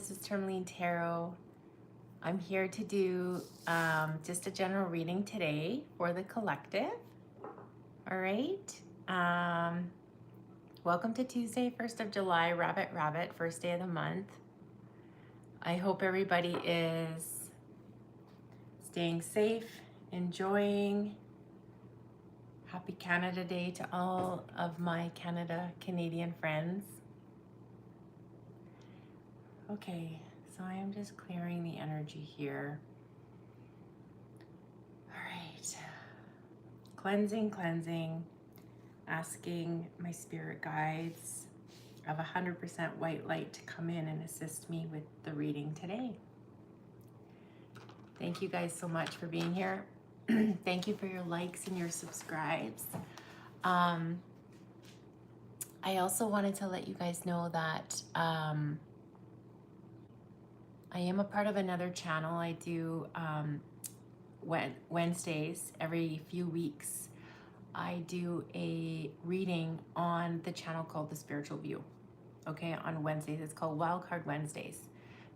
this is Tourmaline Tarot. I'm here to do just a general reading today for the collective. All right. Welcome to Tuesday, 1st of July, Rabbit, first day of the month. I hope everybody is staying safe, enjoying. Happy Canada Day to all of my Canadian friends. Okay, so I am just clearing the energy here. All right. Cleansing, asking my spirit guides of 100% white light to come in and assist me with the reading today. Thank you guys so much for being here. Thank you for your likes and your subscribes. I also wanted to let you guys know that I am a part of another channel. I do Wednesdays, every few weeks, I do a reading on the channel called The Spiritual View. Okay, on Wednesdays. It's called Wildcard Wednesdays.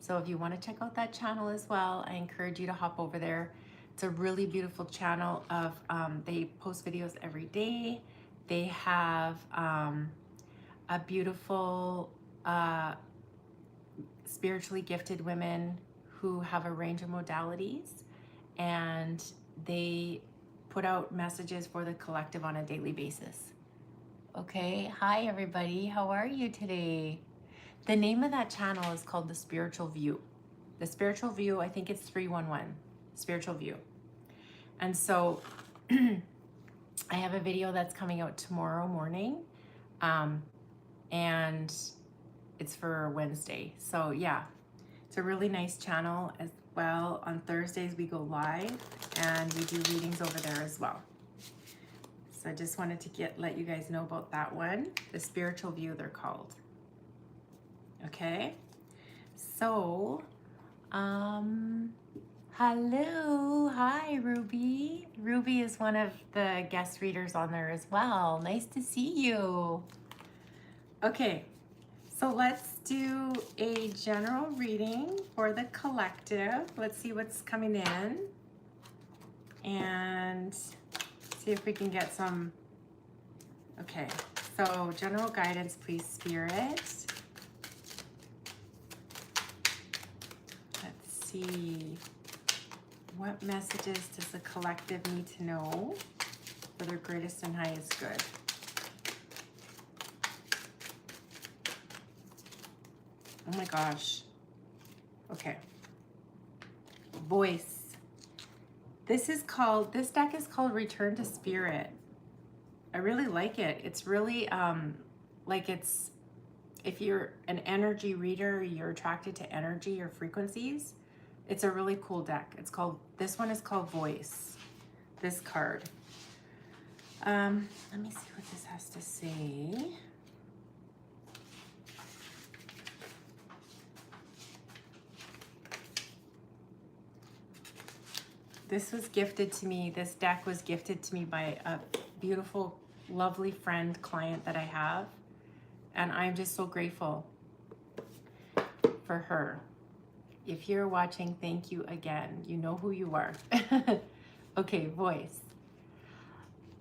So if you want to check out that channel as well, I encourage you to hop over there. It's a really beautiful channel of, they post videos every day. They have a beautiful spiritually gifted women who have a range of modalities, and they put out messages for the collective on a daily basis. Okay, hi everybody, how are you today? The name of that channel is called The Spiritual View. The Spiritual View, I think it's 311, Spiritual View. And so I have a video that's coming out tomorrow morning, and it's for Wednesday. So yeah, it's a really nice channel as well. On Thursdays we go live and we do readings over there as well. So I just wanted to let you guys know about that one. The Spiritual View, they're called. Okay, so hello, hi Ruby. Ruby is one of the guest readers on there as well. Nice to see you. Okay, so let's do a general reading for the collective. Let's see what's coming in and see if we can get some. Okay, so general guidance, please, Spirit. Let's see. What messages does the collective need to know for their greatest and highest good? Oh my gosh. Okay. Voice. This deck is called Return to Spirit. I really like it. It's really like it's, if you're an energy reader, you're attracted to energy or frequencies, it's a really cool deck. This one is called Voice, this card. Let me see what this has to say. This was gifted to me, this deck was gifted to me by a beautiful, lovely friend, client that I have. And I'm just so grateful for her. If you're watching, thank you again. You know who you are. Okay, voice.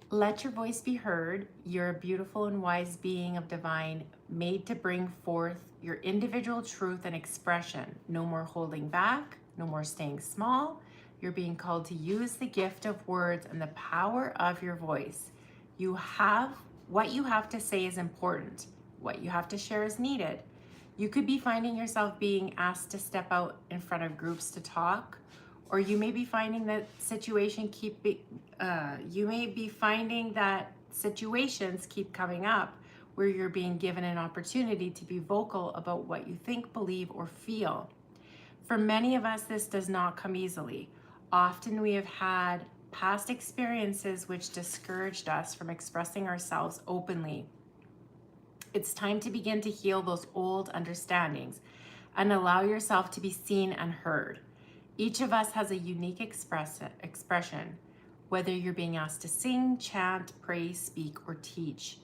Let your voice be heard. You're a beautiful and wise being of divine, made to bring forth your individual truth and expression. No more holding back, no more staying small. You're being called to use the gift of words and the power of your voice. What you have to say is important. What you have to share is needed. You could be finding yourself being asked to step out in front of groups to talk, or you may be finding that situations keep coming up where you're being given an opportunity to be vocal about what you think, believe, or feel. For many of us, this does not come easily. Often we have had past experiences which discouraged us from expressing ourselves openly. It's time to begin to heal those old understandings and allow yourself to be seen and heard. Each of us has a unique expression, whether you're being asked to sing, chant, pray, speak, or teach.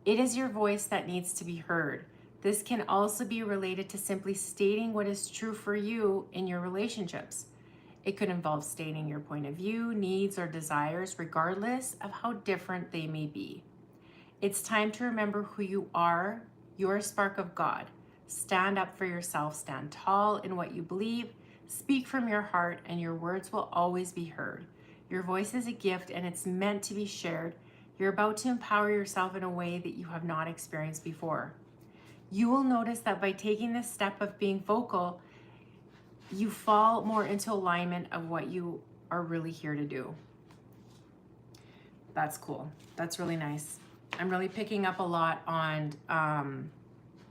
It is your voice that needs to be heard. This can also be related to simply stating what is true for you in your relationships. It could involve stating your point of view, needs, or desires, regardless of how different they may be. It's time to remember who you are. You're a spark of God. Stand up for yourself, stand tall in what you believe, speak from your heart, and your words will always be heard. Your voice is a gift and it's meant to be shared. You're about to empower yourself in a way that you have not experienced before. You will notice that by taking this step of being vocal, you fall more into alignment of what you are really here to do. That's cool. That's really nice. I'm really picking up a lot on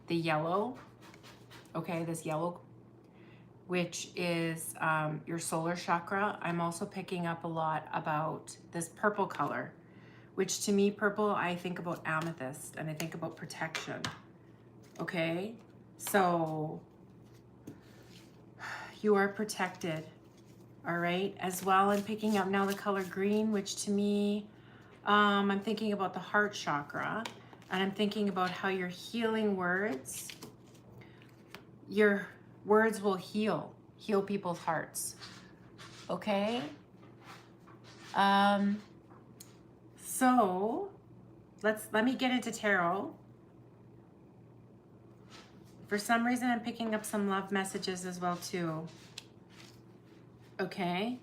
the yellow. Okay, this yellow, which is your solar chakra. I'm also picking up a lot about this purple color, which to me, purple, I think about amethyst and I think about protection. Okay, so you are protected. All right, as well, I'm picking up now the color green, which to me, I'm thinking about the heart chakra, and I'm thinking about how your healing words, your words will heal people's hearts. Okay? So let me get into tarot. For some reason, I'm picking up some love messages as well too. Okay?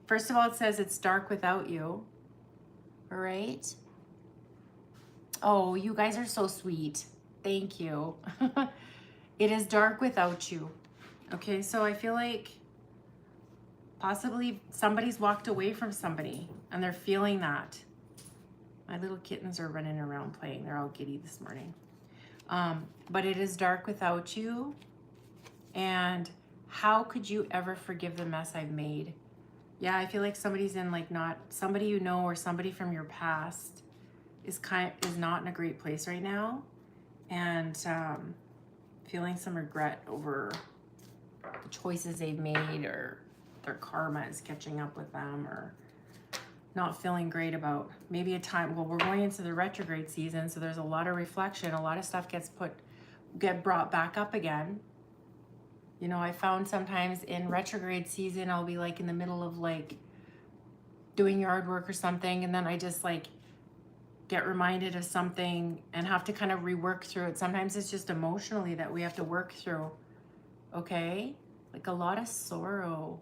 First of all, it says it's dark without you. All right. Oh, you guys are so sweet. Thank you. It is dark without you. Okay, so I feel like possibly somebody's walked away from somebody and they're feeling that. My little kittens are running around playing. They're all giddy this morning. But it is dark without you. And how could you ever forgive the mess I've made? Yeah, I feel like somebody's in like not somebody you know or somebody from your past is not in a great place right now, and feeling some regret over the choices they've made, or their karma is catching up with them, or not feeling great about maybe a time. Well, we're going into the retrograde season, so there's a lot of reflection. A lot of stuff get brought back up again. You know, I found sometimes in retrograde season, I'll be like in the middle of like doing yard work or something, and then I just like get reminded of something and have to kind of rework through it. Sometimes it's just emotionally that we have to work through. Okay? Like a lot of sorrow.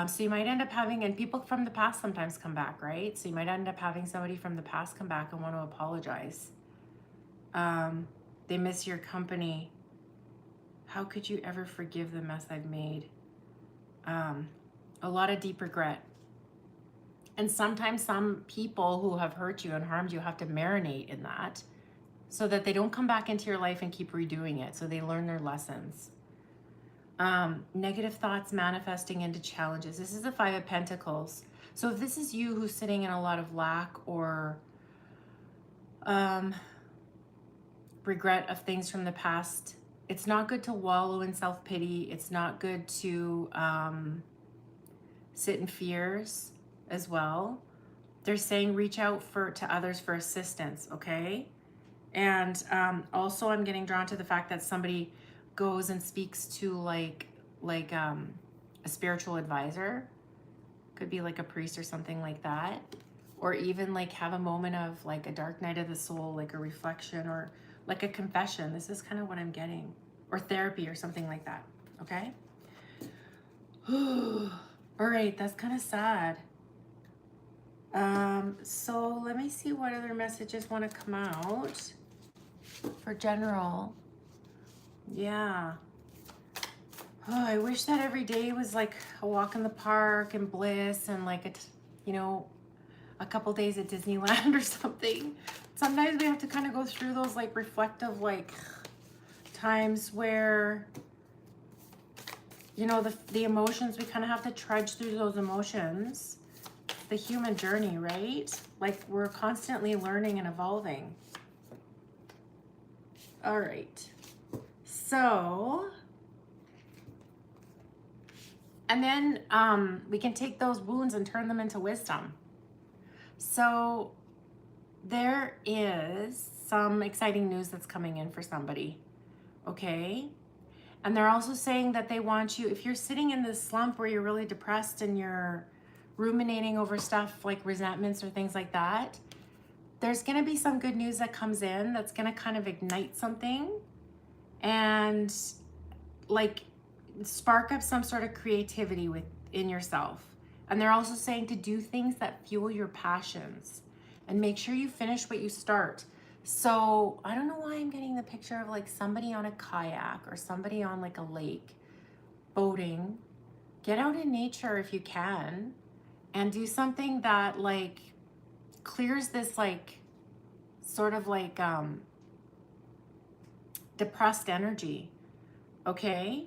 So you might end up having, and people from the past sometimes come back, right? So you might end up having somebody from the past come back and want to apologize. They miss your company. How could you ever forgive the mess I've made? A lot of deep regret. And sometimes some people who have hurt you and harmed you have to marinate in that so that they don't come back into your life and keep redoing it. So they learn their lessons. Negative thoughts manifesting into challenges. This is the Five of Pentacles. So if this is you who's sitting in a lot of lack or regret of things from the past, it's not good to wallow in self-pity. It's not good to sit in fears as well. They're saying reach out to others for assistance, okay? And also I'm getting drawn to the fact that somebody goes and speaks to like a spiritual advisor. Could be like a priest or something like that. Or even like have a moment of like a dark night of the soul, like a reflection or like a confession. This is kind of what I'm getting. Or therapy or something like that, okay? All right, that's kind of sad. So let me see what other messages want to come out for general. Yeah. Oh, I wish that every day was like a walk in the park and bliss and like a couple days at Disneyland or something. Sometimes we have to kind of go through those like reflective like times where the emotions, we kind of have to trudge through those emotions. The human journey, right? Like we're constantly learning and evolving. All right. So, and then we can take those wounds and turn them into wisdom. So there is some exciting news that's coming in for somebody, okay? And they're also saying that they want you, if you're sitting in this slump where you're really depressed and you're ruminating over stuff like resentments or things like that, there's going to be some good news that comes in that's going to kind of ignite something and like spark up some sort of creativity within yourself. And they're also saying to do things that fuel your passions and make sure you finish what you start. So I don't know why I'm getting the picture of like somebody on a kayak or somebody on like a lake boating. Get out in nature if you can and do something that like clears this like sort of like depressed energy, okay?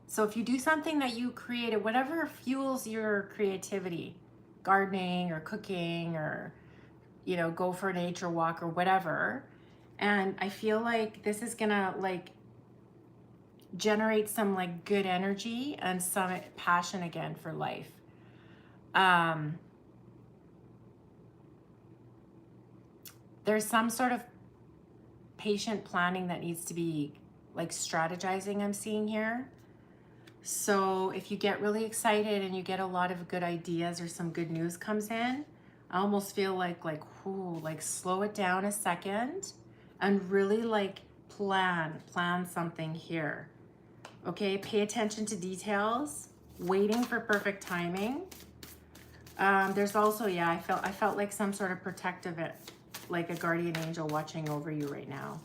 So if you do something that you created, whatever fuels your creativity, gardening or cooking or, you know, go for a nature walk or whatever. And I feel like this is gonna like generate some like good energy and some passion again for life. There's some sort of patient planning that needs to be like strategizing I'm seeing here. So if you get really excited and you get a lot of good ideas or some good news comes in, I almost feel like whoo, like slow it down a second and really like plan something here. Okay, pay attention to details, waiting for perfect timing. There's also, yeah, I felt like some sort of protective, like a guardian angel watching over you right now.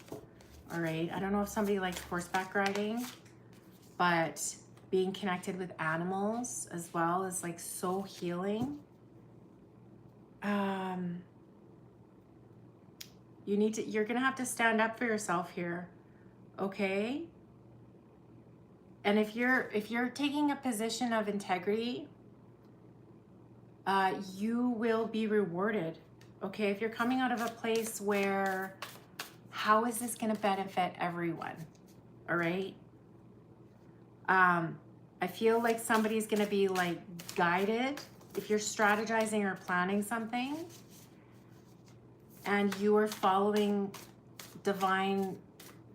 All right, I don't know if somebody likes horseback riding, but being connected with animals as well is like so healing. You're gonna have to stand up for yourself here, okay? And if you're taking a position of integrity, you will be rewarded, okay? If you're coming out of a place where, how is this gonna benefit everyone, all right? I feel like somebody's gonna be like guided if you're strategizing or planning something and you are following divine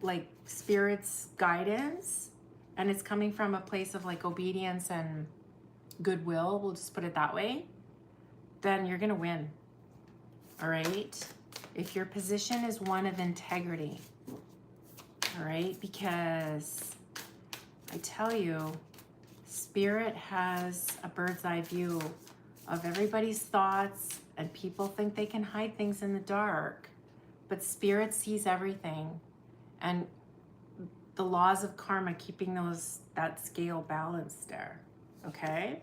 like spirit's guidance and it's coming from a place of like obedience and goodwill, we'll just put it that way, then you're gonna win, all right? If your position is one of integrity, all right? Because I tell you, Spirit has a bird's eye view of everybody's thoughts, and people think they can hide things in the dark, but Spirit sees everything, and the laws of karma keeping that scale balanced there, okay?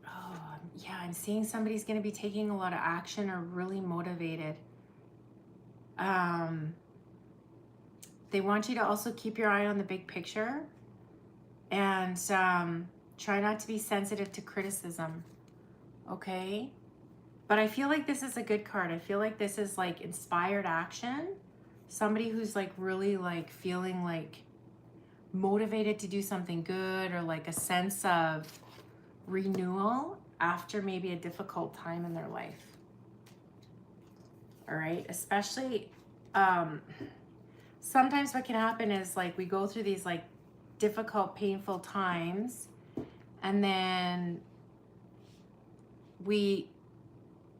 Oh, yeah, I'm seeing somebody's going to be taking a lot of action or really motivated. They want you to also keep your eye on the big picture and try not to be sensitive to criticism, okay? But I feel like this is a good card. I feel like this is like inspired action. Somebody who's like really like feeling like motivated to do something good or like a sense of renewal after maybe a difficult time in their life. All right, especially sometimes what can happen is like we go through these like difficult, painful times and then we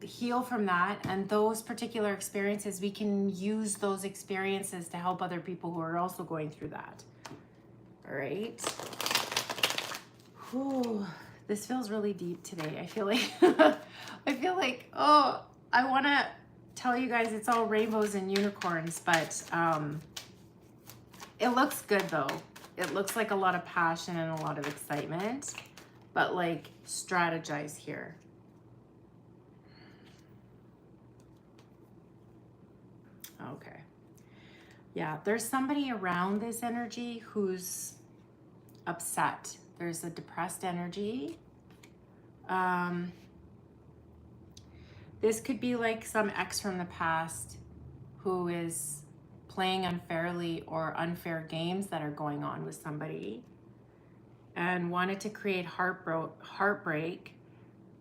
heal from that, and those particular experiences, we can use those experiences to help other people who are also going through that. All right. Whew. This feels really deep today. I feel like oh, I want to tell you guys it's all rainbows and unicorns, but it looks good though. It looks like a lot of passion and a lot of excitement, but like strategize here. Okay. Yeah, there's somebody around this energy who's upset. There's a depressed energy. This could be like some ex from the past who is playing unfairly or unfair games that are going on with somebody and wanted to create heartbreak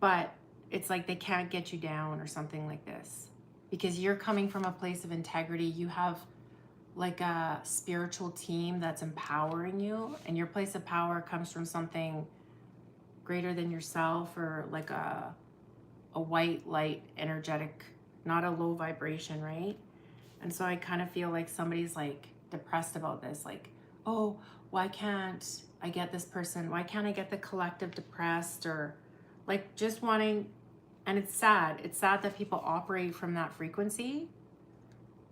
but it's like they can't get you down or something like this, because you're coming from a place of integrity. You have like a spiritual team that's empowering you, and your place of power comes from something greater than yourself, or like a white light energetic, not a low vibration, right? And so I kind of feel like somebody's like depressed about this, like, oh, why can't I get this person? Why can't I get the collective depressed? Or like just wanting, and it's sad. It's sad that people operate from that frequency.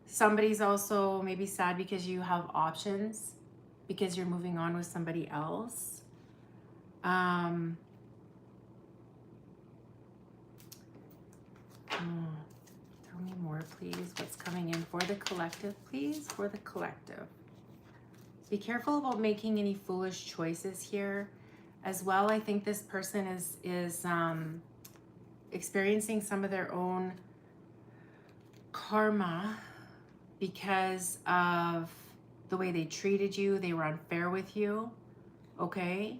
Somebody's also maybe sad because you have options, because you're moving on with somebody else. Tell me more, please. What's coming in for the collective, please? For the collective. Be careful about making any foolish choices here. As well, I think this person is experiencing some of their own karma because of the way they treated you. They were unfair with you, okay?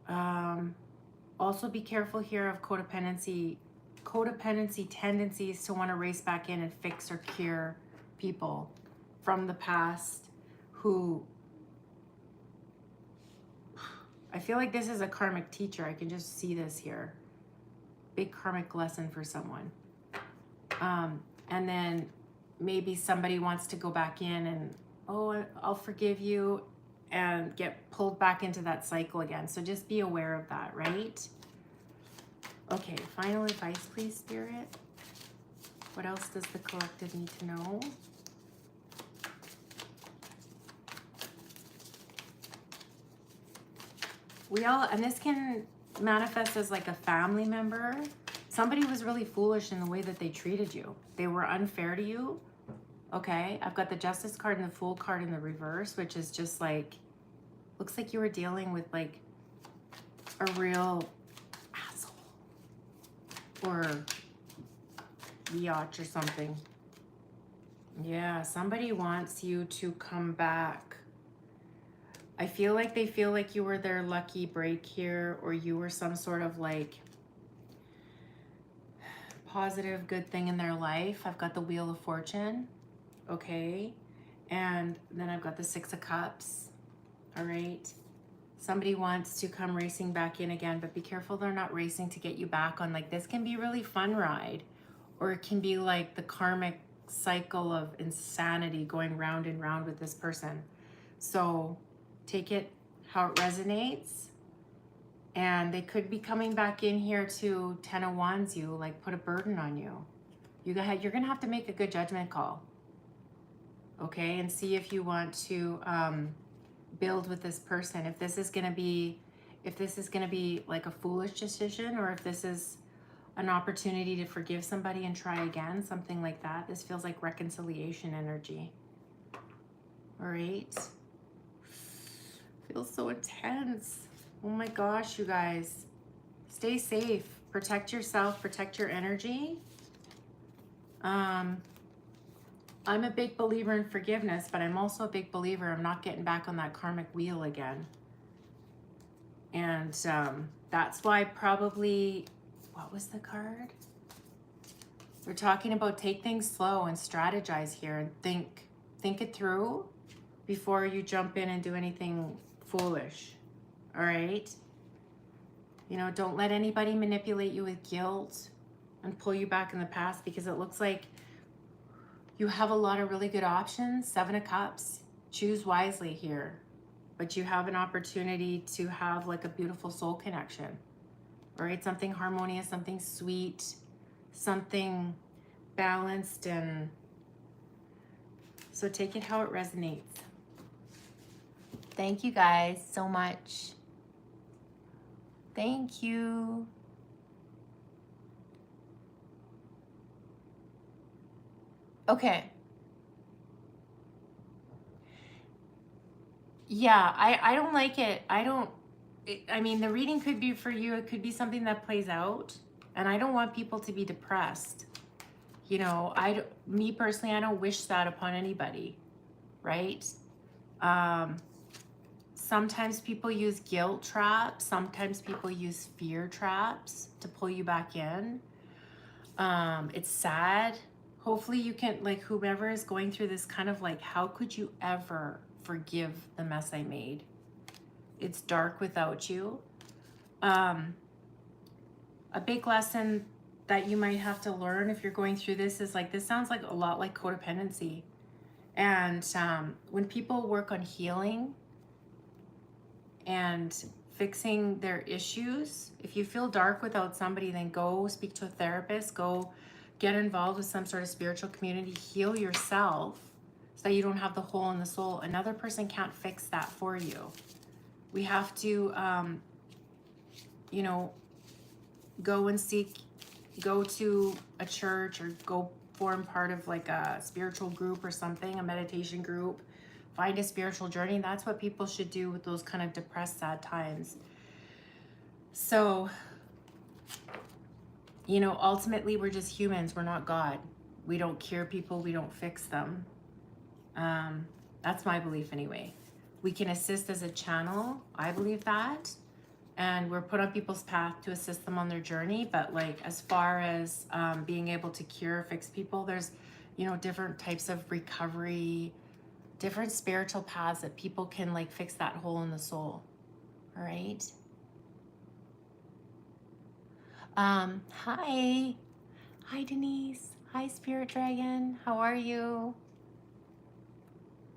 Also be careful here of codependency tendencies to want to race back in and fix or cure people from the past who, I feel like this is a karmic teacher. I can just see this here. Big karmic lesson for someone. And then maybe somebody wants to go back in and, oh, I'll forgive you, and get pulled back into that cycle again. So just be aware of that, right? Okay, final advice, please, Spirit. What else does the collective need to know? And this can manifest as like a family member. Somebody was really foolish in the way that they treated you. They were unfair to you. Okay, I've got the Justice card and the Fool card in the reverse, which is just like, looks like you were dealing with like a real asshole or biatch or something. Yeah, somebody wants you to come back. I feel like they feel like you were their lucky break here, or you were some sort of like positive, good thing in their life. I've got the Wheel of Fortune, okay? And then I've got the Six of Cups, all right? Somebody wants to come racing back in again, but be careful they're not racing to get you back on. Like, this can be a really fun ride, or it can be like the karmic cycle of insanity going round and round with this person. So take it how it resonates. And they could be coming back in here to 10 of Wands you, like put a burden on you. You're gonna have to make a good judgment call, okay? And see if you want to build with this person. If this is gonna be like a foolish decision, or if this is an opportunity to forgive somebody and try again, something like that. This feels like reconciliation energy. All right. Feels so intense. Oh my gosh, you guys. Stay safe. Protect yourself. Protect your energy. I'm a big believer in forgiveness, but I'm also a big believer I'm not getting back on that karmic wheel again. And that's why probably, what was the card? We're talking about take things slow and strategize here and think it through before you jump in and do anything foolish. All right? You know, don't let anybody manipulate you with guilt and pull you back in the past, because it looks like you have a lot of really good options. 7 of Cups. Choose wisely here. But you have an opportunity to have like a beautiful soul connection. All right? Something harmonious, something sweet, something balanced. And so take it how it resonates. Thank you guys so much. Thank you. Okay. Yeah, I don't like it. I mean, the reading could be for you. It could be something that plays out. And I don't want people to be depressed. You know, me personally, I don't wish that upon anybody, right? Sometimes people use guilt traps. Sometimes people use fear traps to pull you back in. It's sad. Hopefully you can, like, whoever is going through this kind of like, how could you ever forgive the mess I made? It's dark without you. A big lesson that you might have to learn if you're going through this is like, this sounds like a lot like codependency. And when people work on healing and fixing their issues, if you feel dark without somebody, then go speak to a therapist, go get involved with some sort of spiritual community, heal yourself so that you don't have the hole in the soul. Another person can't fix that for you. We have to, you know, go to a church or go form part of like a spiritual group or something, a meditation group, find a spiritual journey. That's what people should do with those kind of depressed, sad times. So, you know, ultimately we're just humans. We're not God. We don't cure people. We don't fix them. That's my belief anyway. We can assist as a channel. I believe that. And we're put on people's path to assist them on their journey. But like, as far as being able to cure, fix people, there's, you know, different types of recovery, different spiritual paths that people can like fix that hole in the soul. All right. Hi Denise. Hi Spirit Dragon. How are you?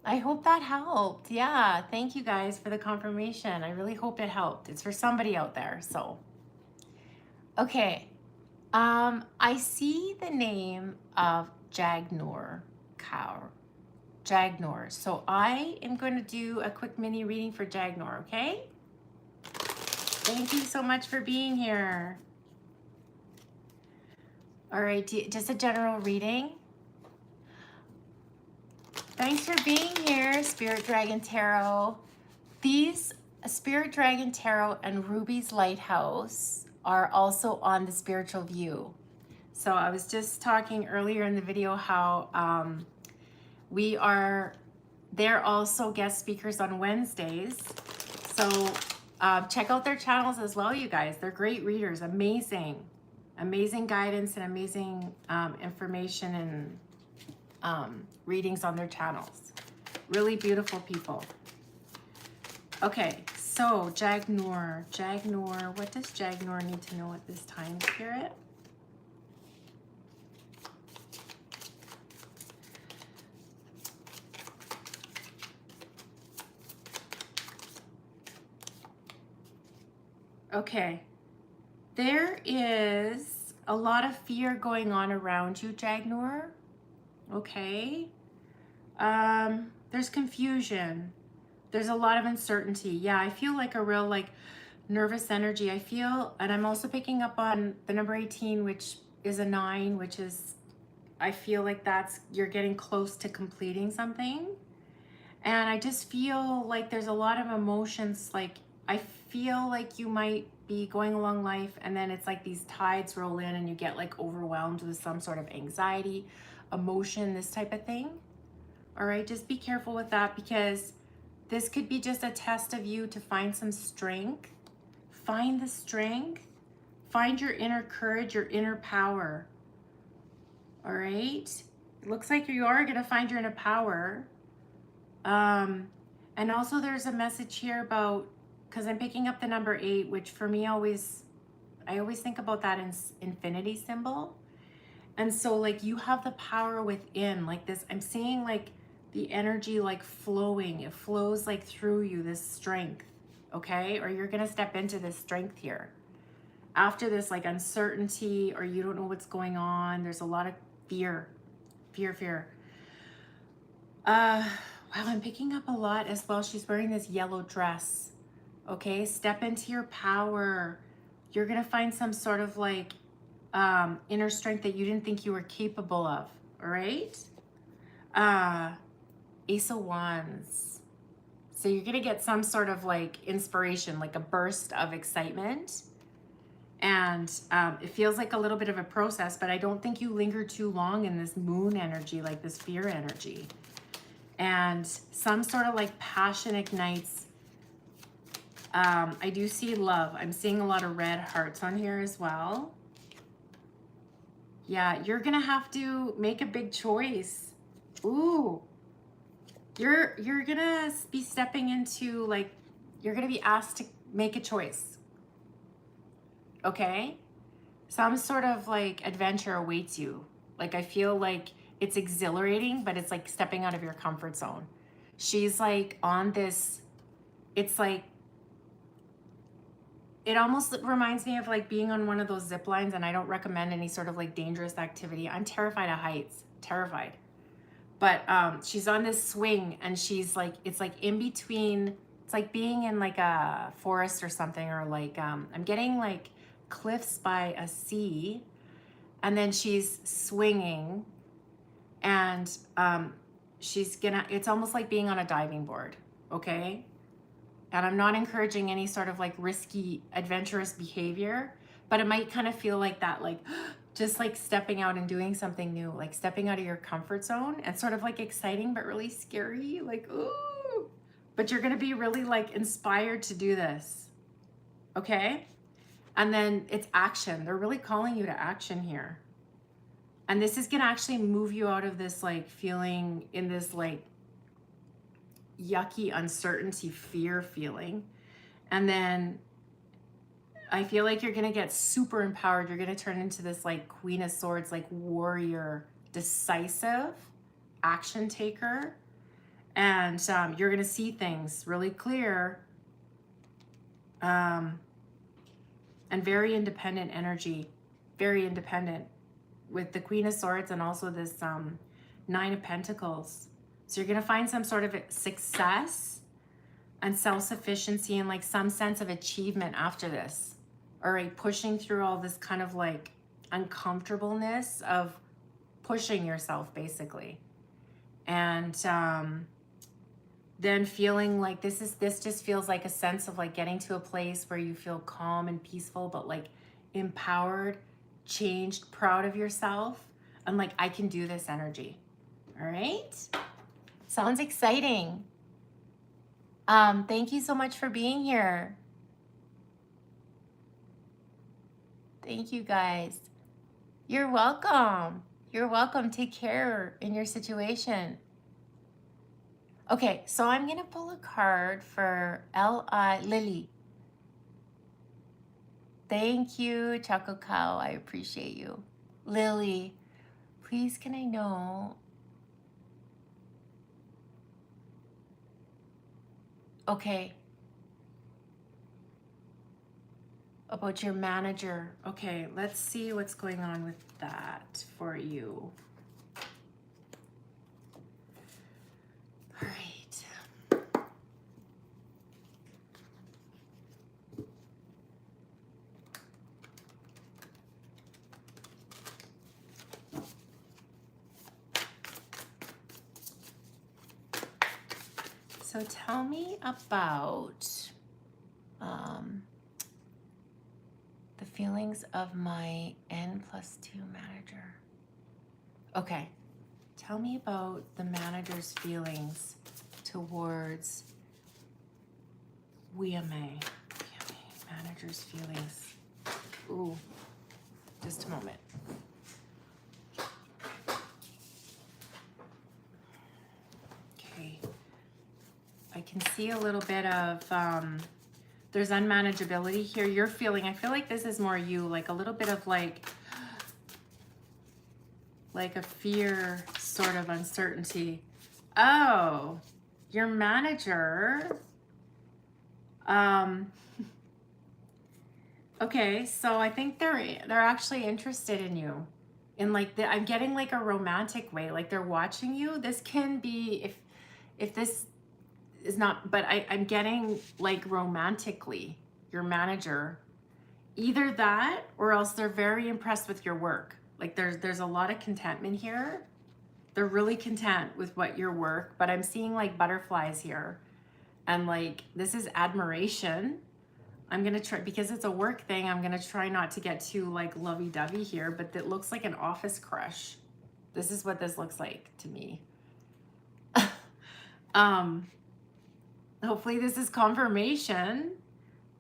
I hope that helped. Yeah, thank you guys for the confirmation. I really hope it helped. It's for somebody out there. So, okay. I see the name of Jagnor Kaur. Jagnor. So I am going to do a quick mini reading for Jagnor, okay? Thank you so much for being here. All right, just a general reading. Thanks for being here, Spirit Dragon Tarot. These Spirit Dragon Tarot and Ruby's Lighthouse are also on the Spiritual View. So I was just talking earlier in the video how they're also guest speakers on Wednesdays. So check out their channels as well, you guys. They're great readers, amazing guidance and amazing information and readings on their channels. Really beautiful people. Okay, so Jagnor, what does Jagnor need to know at this time, Spirit? Okay, there is a lot of fear going on around you, Jagnor. Okay. There's confusion. There's a lot of uncertainty. Yeah, I feel like a real like nervous energy. I feel, and I'm also picking up on the number 18, which is a 9, which is, I feel like you're getting close to completing something. And I just feel like there's a lot of emotions. Like, I feel like you might be going along life and then it's like these tides roll in and you get like overwhelmed with some sort of anxiety, emotion, this type of thing. All right, just be careful with that because this could be just a test of you to find some strength. Find the strength. Find your inner courage, your inner power. All right, it looks like you are going to find your inner power. And also there's a message here about, because I'm picking up the number 8, which for me I always think about that in infinity symbol. And so like you have the power within, like this, I'm seeing like the energy like flowing, it flows like through you, this strength, okay? Or you're gonna step into this strength here. After this like uncertainty or you don't know what's going on, there's a lot of fear. Wow, I'm picking up a lot as well. She's wearing this yellow dress, okay? Step into your power. You're gonna find some sort of like inner strength that you didn't think you were capable of, all right? Ace of Wands. So you're gonna get some sort of like inspiration, like a burst of excitement. And it feels like a little bit of a process, but I don't think you linger too long in this moon energy, like this fear energy. And some sort of like passion ignites I do see love. I'm seeing a lot of red hearts on here as well. Yeah, you're gonna have to make a big choice. Ooh, you're gonna be stepping into, like, you're gonna be asked to make a choice. Okay? Some sort of like adventure awaits you. Like, I feel like it's exhilarating, but it's like stepping out of your comfort zone. She's like on this, it's like, it almost reminds me of like being on one of those zip lines, and I don't recommend any sort of like dangerous activity. I'm terrified of heights, terrified. But she's on this swing, and she's like, it's like in between, it's like being in like a forest or something, or like, I'm getting like cliffs by a sea, and then she's swinging, and it's almost like being on a diving board, okay? And I'm not encouraging any sort of like risky, adventurous behavior, but it might kind of feel like that, like just like stepping out and doing something new, like stepping out of your comfort zone, and sort of like exciting, but really scary, like, ooh, but you're gonna be really like inspired to do this, okay? And then it's action. They're really calling you to action here. And this is gonna actually move you out of this like feeling in this like yucky uncertainty, fear feeling. And then I feel like you're gonna get super empowered. You're gonna turn into this like Queen of Swords, like warrior, decisive, action taker. And you're gonna see things really clear, and very independent energy, very independent, with the Queen of Swords and also this Nine of Pentacles. So you're gonna find some sort of success and self-sufficiency and like some sense of achievement after this. All right, pushing through all this kind of like uncomfortableness of pushing yourself, basically. And then feeling like this just feels like a sense of like getting to a place where you feel calm and peaceful, but like empowered, changed, proud of yourself, and like, I can do this energy. All right, sounds exciting. Thank you so much for being here. Thank you, guys. You're welcome. You're welcome. Take care in your situation. Okay, so I'm gonna pull a card for Lily. Thank you, Choco Cow. I appreciate you. Lily, please can I know? Okay. About your manager. Okay, let's see what's going on with that for you. All right. So tell me about the feelings of my N+2 manager. Okay, tell me about the manager's feelings towards WMA. Manager's feelings. Ooh, just a moment. Okay, I can see a little bit of there's unmanageability here. You're feeling, I feel like this is more you, like a little bit of like a fear, sort of uncertainty. Oh, your manager. Okay, so I think they're actually interested in you, in like I'm getting like a romantic way, like they're watching you. This can be, if this is not, but I'm getting like romantically, your manager, either that or else they're very impressed with your work. Like there's a lot of contentment here. They're really content with what your work, but I'm seeing like butterflies here, and like this is admiration. I'm gonna try, because it's a work thing, I'm gonna try not to get too like lovey-dovey here, but it looks like an office crush. This is what this looks like to me. Hopefully this is confirmation.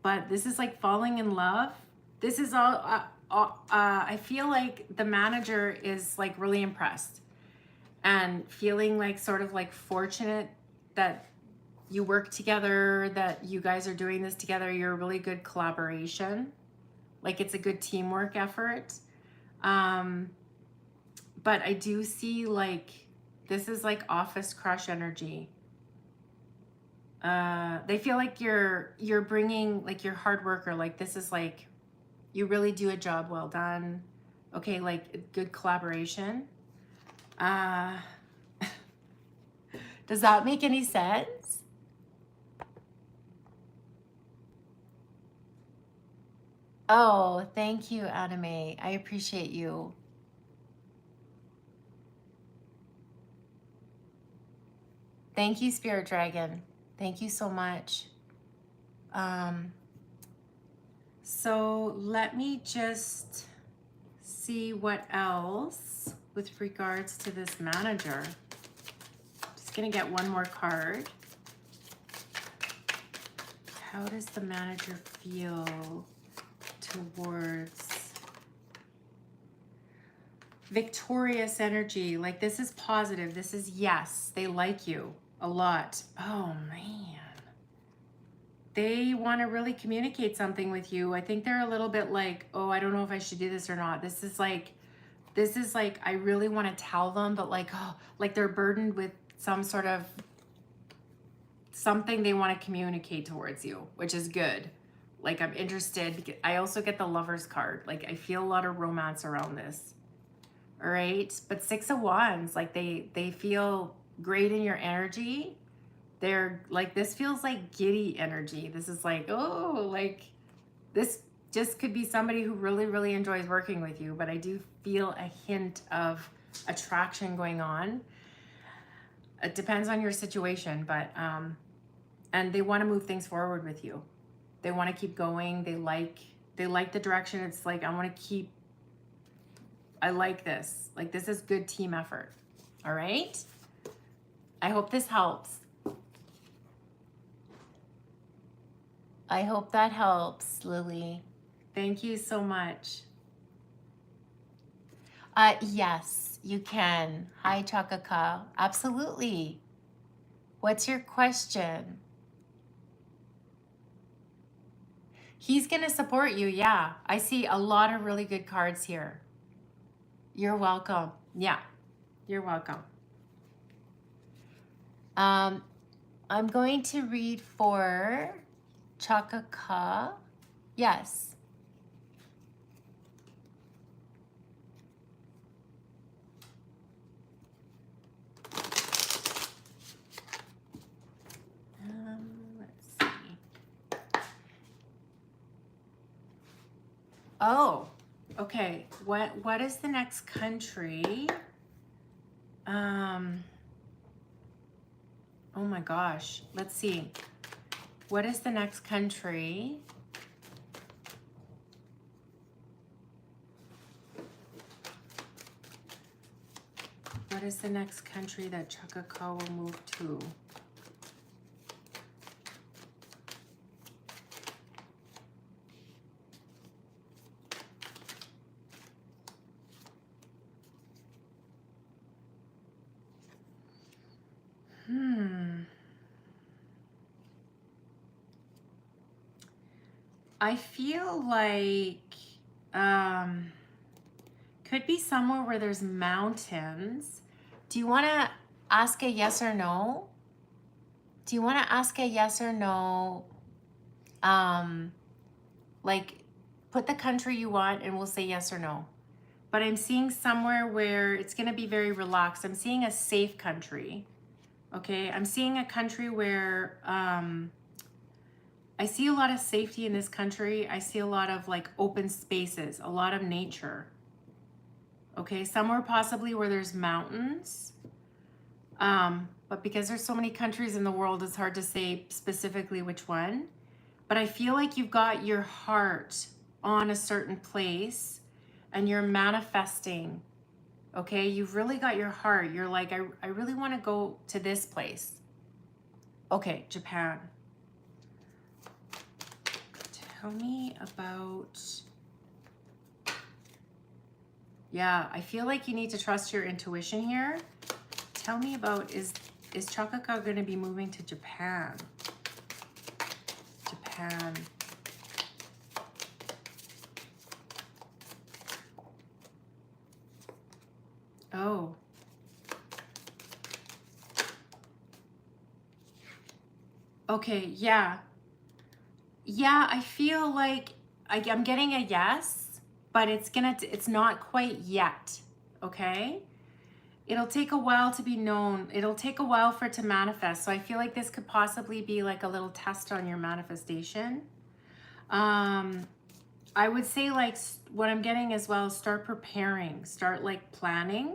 but this is like falling in love. This is all, I feel like the manager is like really impressed and feeling like sort of like fortunate that you work together, that you guys are doing this together. You're a really good collaboration. Like it's a good teamwork effort. But I do see like, this is like office crush energy. They feel like you're bringing, like you're hard worker. Like this is like, you really do a job well done. Okay, like good collaboration. Does that make any sense? Oh, thank you, Anime. I appreciate you. Thank you, Spirit Dragon. Thank you so much. So let me just see what else with regards to this manager. Just gonna get one more card. How does the manager feel towards victorious energy? Like this is positive. This is yes. They like you a lot. Oh man. They want to really communicate something with you. I think they're a little bit like, oh, I don't know if I should do this or not. This is like, I really want to tell them, but like, oh, like they're burdened with some sort of something they want to communicate towards you, which is good. Like I'm interested because I also get the Lover's card. Like I feel a lot of romance around this. All right. But 6 of Wands, like they feel great in your energy. They're like, this feels like giddy energy. This is like, oh, like this just could be somebody who really, really enjoys working with you. But I do feel a hint of attraction going on. It depends on your situation, but, and they want to move things forward with you. They want to keep going. They like the direction. It's like, I like this. Like this is good team effort. All right. I hope this helps. I hope that helps, Lily. Thank you so much. Yes, you can. Hi, Chakaka. Absolutely. What's your question? He's going to support you. Yeah. I see a lot of really good cards here. You're welcome. Yeah. You're welcome. I'm going to read for Chakaka. Yes. Let's see. Oh, okay. What is the next country? Oh my gosh. Let's see. What is the next country? What is the next country that Chakaka will move to? I feel like could be somewhere where there's mountains. Do you want to ask a yes or no? Do you want to ask a yes or no? Like put the country you want and we'll say yes or no. But I'm seeing somewhere where it's going to be very relaxed. I'm seeing a safe country. Okay, I'm seeing a country where I see a lot of safety in this country. I see a lot of like open spaces, a lot of nature. Okay, somewhere possibly where there's mountains. But because there's so many countries in the world, it's hard to say specifically which one. But I feel like you've got your heart on a certain place and you're manifesting. Okay, you've really got your heart. You're like, I really want to go to this place. Okay, Japan. Tell me about... Yeah, I feel like you need to trust your intuition here. Tell me about, is Chakaka going to be moving to Japan? Japan. Oh. Okay, yeah. Yeah, I feel like I'm getting a yes, but it's not quite yet, okay? It'll take a while to be known. It'll take a while for it to manifest. So I feel like this could possibly be like a little test on your manifestation. I would say like what I'm getting as well, start preparing, start like planning,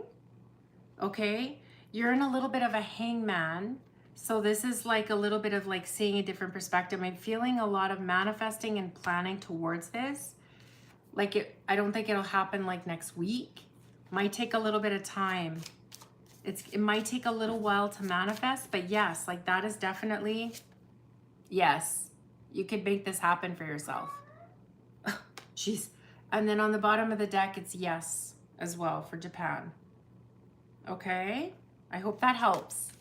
okay? You're in a little bit of a hangman. So this is like a little bit of like seeing a different perspective. I'm feeling a lot of manifesting and planning towards this. Like I don't think it'll happen like next week. Might take a little bit of time. It might take a little while to manifest, but yes, like that is definitely, yes, you could make this happen for yourself. Jeez. And then on the bottom of the deck, it's yes as well for Japan. Okay. I hope that helps.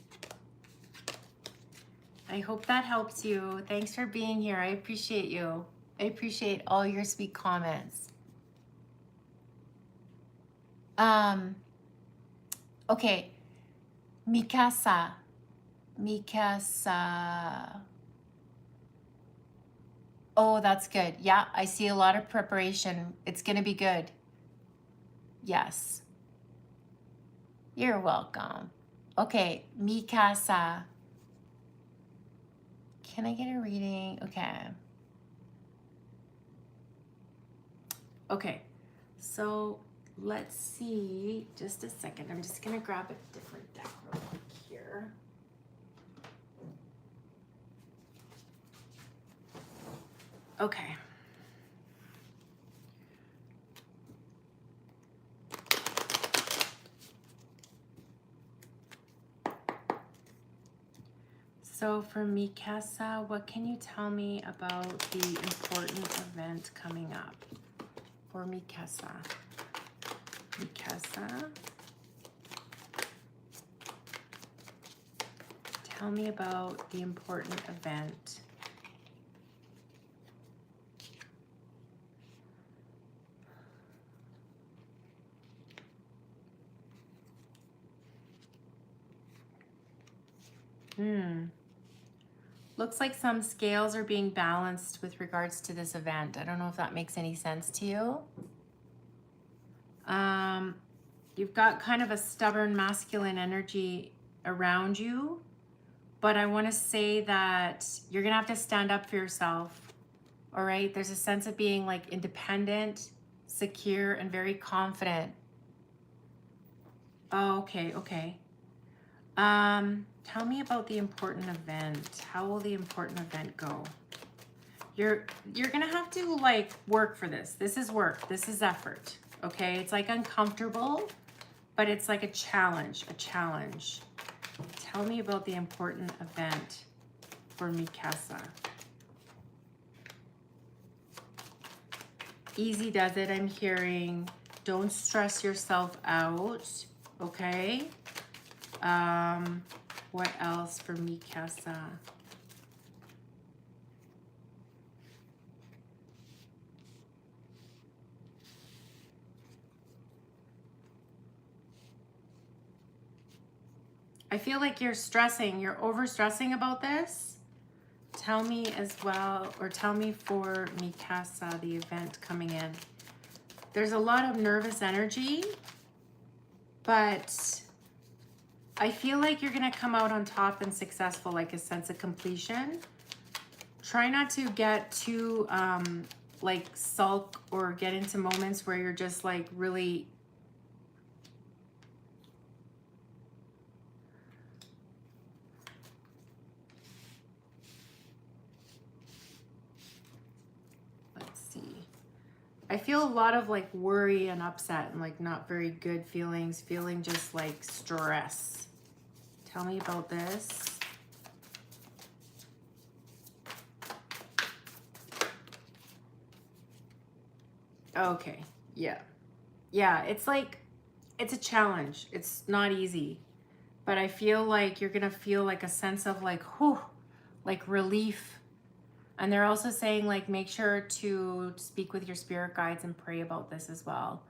I hope that helps you. Thanks for being here. I appreciate you. I appreciate all your sweet comments. Okay. Mikasa. Oh, that's good. Yeah, I see a lot of preparation. It's going to be good. Yes. You're welcome. Okay, Mikasa. Can I get a reading? Okay. Okay, so let's see. Just a second. I'm just going to grab a different deck real quick here. Okay. So for Mikasa, what can you tell me about the important event coming up for Mikasa? Mikasa, tell me about the important event. Looks like some scales are being balanced with regards to this event. I don't know if that makes any sense to you. You've got kind of a stubborn masculine energy around you, but I want to say that you're going to have to stand up for yourself. All right. There's a sense of being like independent, secure, and very confident. Oh, okay. Okay. Tell me about the important event. How will the important event go? You're gonna have to like work for this. This is work. This is effort. Okay, it's like uncomfortable, but it's like a challenge. Tell me about the important event for Mikasa. Easy does it. I'm hearing. Don't stress yourself out. Okay. What else for Mikasa? I feel like you're stressing, you're overstressing about this. Tell me as well, or tell me for Mikasa, the event coming in. There's a lot of nervous energy, but I feel like you're gonna come out on top and successful, like a sense of completion. Try not to get too like sulk or get into moments where you're just like really I feel a lot of like worry and upset and like not very good feelings, feeling just like stress. Tell me about this. Okay. Yeah. Yeah. It's like, it's a challenge. It's not easy. But I feel like you're going to feel like a sense of like, whew, like relief. And they're also saying like, make sure to speak with your spirit guides and pray about this as well.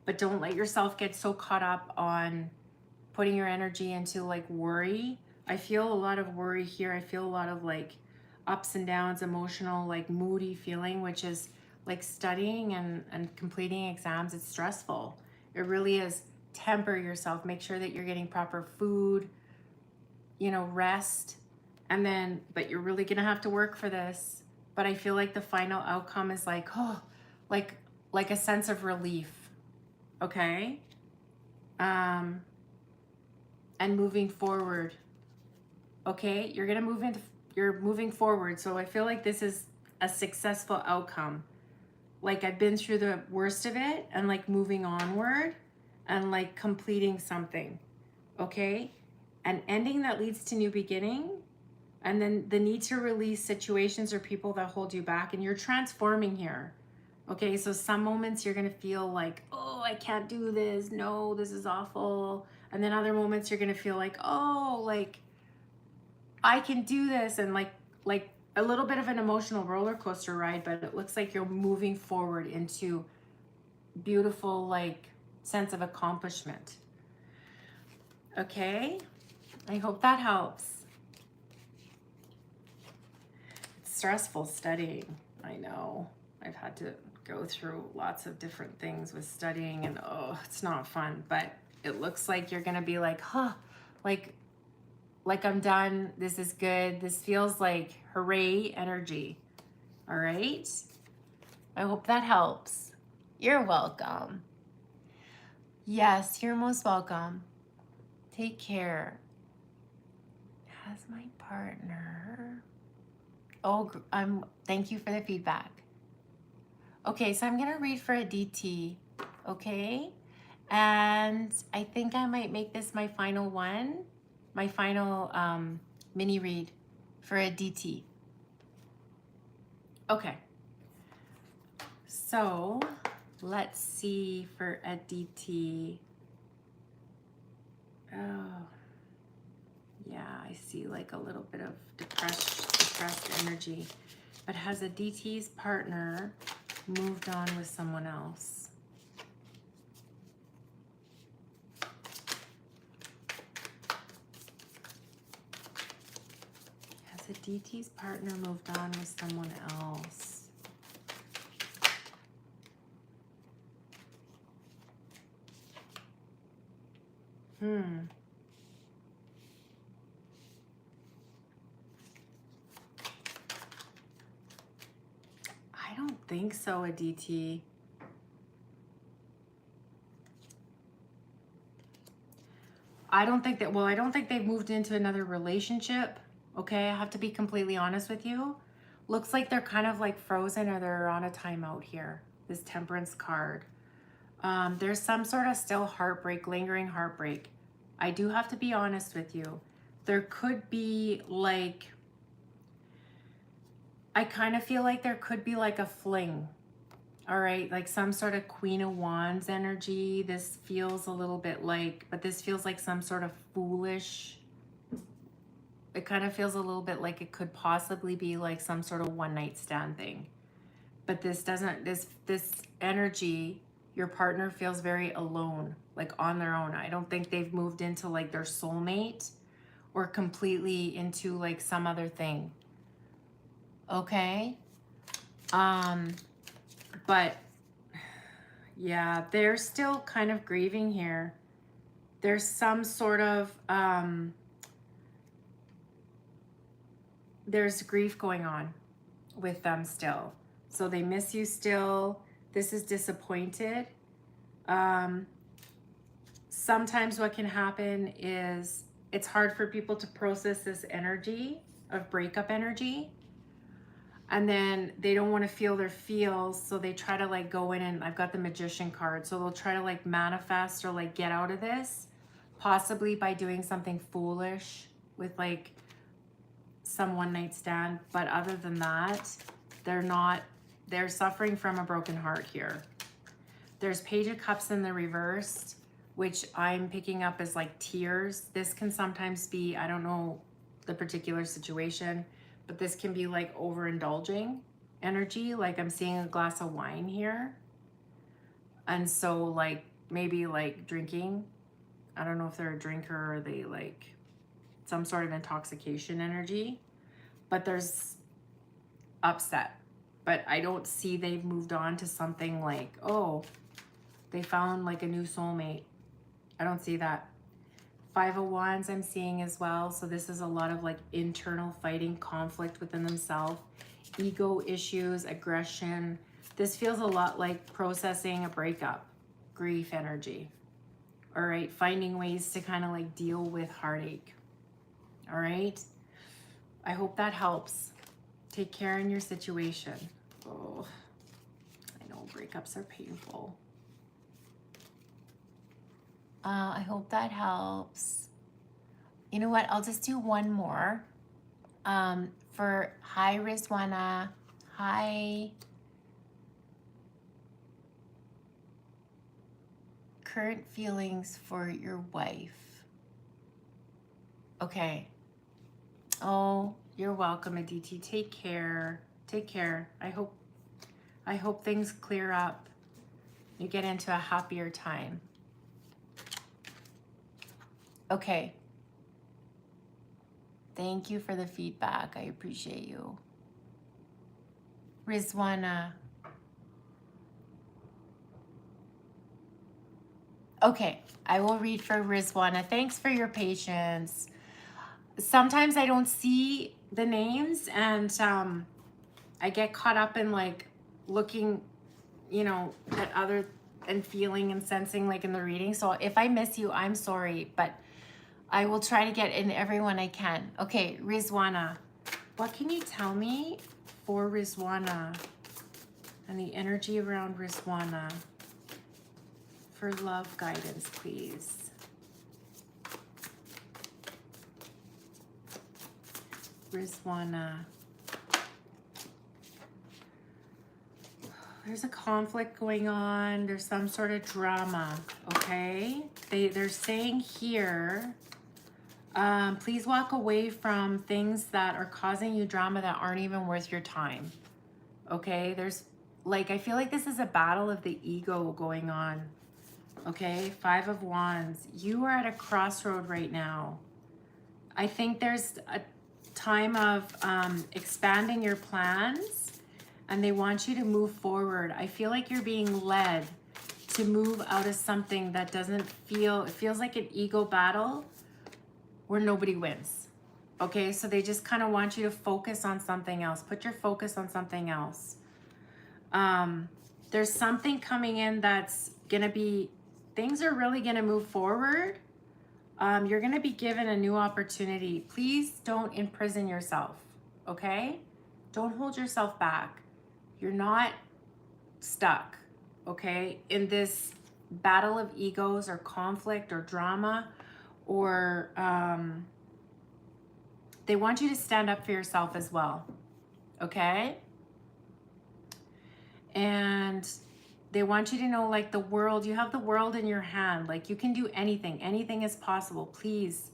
But don't let yourself get so caught up on putting your energy into like worry. I feel a lot of worry here. I feel a lot of like ups and downs, emotional, like moody feeling, which is like studying and completing exams. It's stressful. It really is. Temper yourself. Make sure that you're getting proper food, you know, rest. And then, but you're really going to have to work for this. But I feel like the final outcome is like, oh, like a sense of relief. Okay. And moving forward. Okay. You're moving forward. So I feel like this is a successful outcome. Like I've been through the worst of it and like moving onward and like completing something. Okay. An ending that leads to new beginning. And then the need to release situations or people that hold you back, and you're transforming here. Okay, so some moments you're gonna feel like, oh, I can't do this. No, this is awful. And then other moments you're gonna feel like, oh, like I can do this, and like a little bit of an emotional roller coaster ride, but it looks like you're moving forward into beautiful like sense of accomplishment. Okay, I hope that helps. Stressful studying. I know. I've had to go through lots of different things with studying, and oh, it's not fun, but it looks like you're gonna be like, huh, like I'm done. This is good. This feels like hooray energy. All right. I hope that helps. You're welcome. Yes, you're most welcome. Take care. As my partner. Oh, thank you for the feedback. Okay, so I'm gonna read for a DT, okay? And I think I might make this my final one, my final mini read for a DT. Okay, so let's see for a DT. Oh, yeah, I see like a little bit of depressed energy. But has a DT's partner moved on with someone else? Has a DT's partner moved on with someone else? I don't think so, a DT. I don't think they've moved into another relationship. Okay, I have to be completely honest with you. Looks like they're kind of like frozen, or they're on a timeout here. This Temperance card. There's some sort of still heartbreak, lingering heartbreak. I do have to be honest with you. There could be like, I kind of feel like there could be like a fling. All right, like some sort of Queen of Wands energy. This feels a little bit like, but this feels like some sort of foolish. It kind of feels a little bit like it could possibly be like some sort of one night stand thing. But this doesn't, this energy, your partner feels very alone, like on their own. I don't think they've moved into like their soulmate or completely into like some other thing. Okay. But yeah, they're still kind of grieving here. There's some sort of, there's grief going on with them still. So they miss you still. This is disappointed. Sometimes what can happen is it's hard for people to process this energy of breakup energy. And then they don't want to feel their feels, so they try to like go in, and I've got the Magician card, so they'll try to like manifest or like get out of this, possibly by doing something foolish with like some one night stand. But other than that, they're suffering from a broken heart here. There's Page of Cups in the reverse, which I'm picking up as like tears. This can sometimes be, I don't know the particular situation, but this can be like overindulging energy. Like I'm seeing a glass of wine here. And so like maybe like drinking. I don't know if they're a drinker or they like some sort of intoxication energy, but there's upset. But I don't see they've moved on to something like, oh, they found like a new soulmate. I don't see that. 5 of Wands I'm seeing as well. So this is a lot of like internal fighting, conflict within themselves, ego issues, aggression. This feels a lot like processing a breakup, grief energy. All right, finding ways to kind of like deal with heartache. All right, I hope that helps. Take care in your situation. Oh, I know breakups are painful. I hope that helps. You know what? I'll just do one more. For hi Rizwana. Hi. Current feelings for your wife. Okay. Oh, you're welcome, Aditi. Take care. Take care. I hope things clear up. You get into a happier time. Okay. Thank you for the feedback. I appreciate you. Rizwana. Okay, I will read for Rizwana. Thanks for your patience. Sometimes I don't see the names and I get caught up in like looking, you know, at other and feeling and sensing like in the reading. So if I miss you, I'm sorry, but I will try to get in everyone I can. Okay, Rizwana. What can you tell me for Rizwana and the energy around Rizwana for love guidance, please? Rizwana. There's a conflict going on. There's some sort of drama, okay? They're saying here, please walk away from things that are causing you drama that aren't even worth your time, okay? There's, like, I feel like this is a battle of the ego going on, okay? 5 of Wands. You are at a crossroad right now. I think there's a time of expanding your plans, and they want you to move forward. I feel like you're being led to move out of something that doesn't feel, it feels like an ego battle where nobody wins. Okay, so they just kind of want you to focus on something else. Put your focus on something else. There's something coming in that's gonna be, things are really gonna move forward. You're gonna be given a new opportunity. Please don't imprison yourself, okay? Don't hold yourself back. You're not stuck, okay, in this battle of egos or conflict or drama, or they want you to stand up for yourself as well, okay? And they want you to know, like, the world, you have the world in your hand. Like, you can do anything. Anything is possible. Please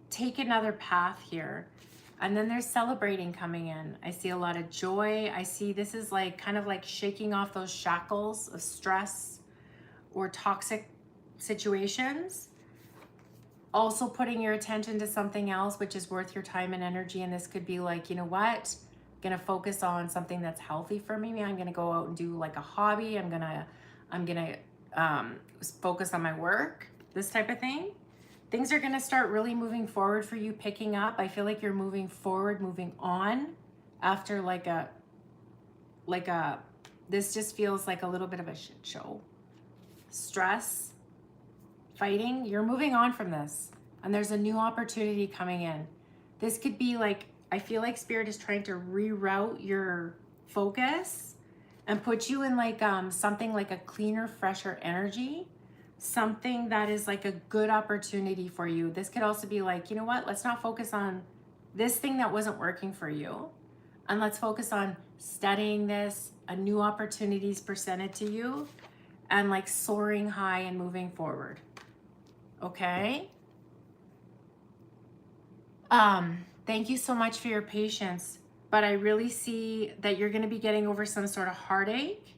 take another path here. And then there's celebrating coming in. I see a lot of joy. I see this is like kind of like shaking off those shackles of stress or toxic situations. Also putting your attention to something else which is worth your time and energy. And this could be like, you know what? I'm gonna focus on something that's healthy for me. I'm gonna go out and do like a hobby. I'm gonna focus on my work, this type of thing. Things are going to start really moving forward for you, picking up. I feel like you're moving forward, moving on after this just feels like a little bit of a shit show. Stress, fighting, you're moving on from this. And there's a new opportunity coming in. This could be like, I feel like Spirit is trying to reroute your focus and put you in like something like a cleaner, fresher energy. Something that is like a good opportunity for you. This could also be like, you know what? Let's not focus on this thing that wasn't working for you. And let's focus on studying this, a new opportunities presented to you. and like soaring high and moving forward. Okay? Thank you so much for your patience, but I really see that you're going to be getting over some sort of heartache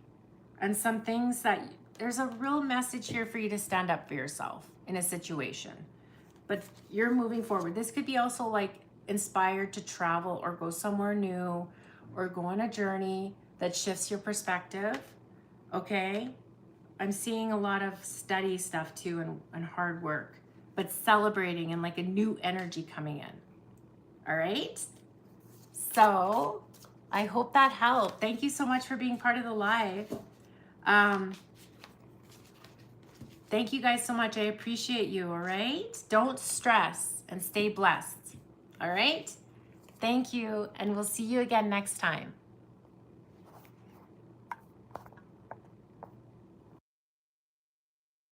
and some things that there's a real message here for you to stand up for yourself in a situation, but you're moving forward. This could be also like inspired to travel or go somewhere new or go on a journey that shifts your perspective. Okay? I'm seeing a lot of study stuff too, and hard work, but celebrating and like a new energy coming in. All right? So I hope that helped. Thank you so much for being part of the live. Thank you guys so much. I appreciate you, all right? Don't stress and stay blessed, all right? Thank you, and we'll see you again next time.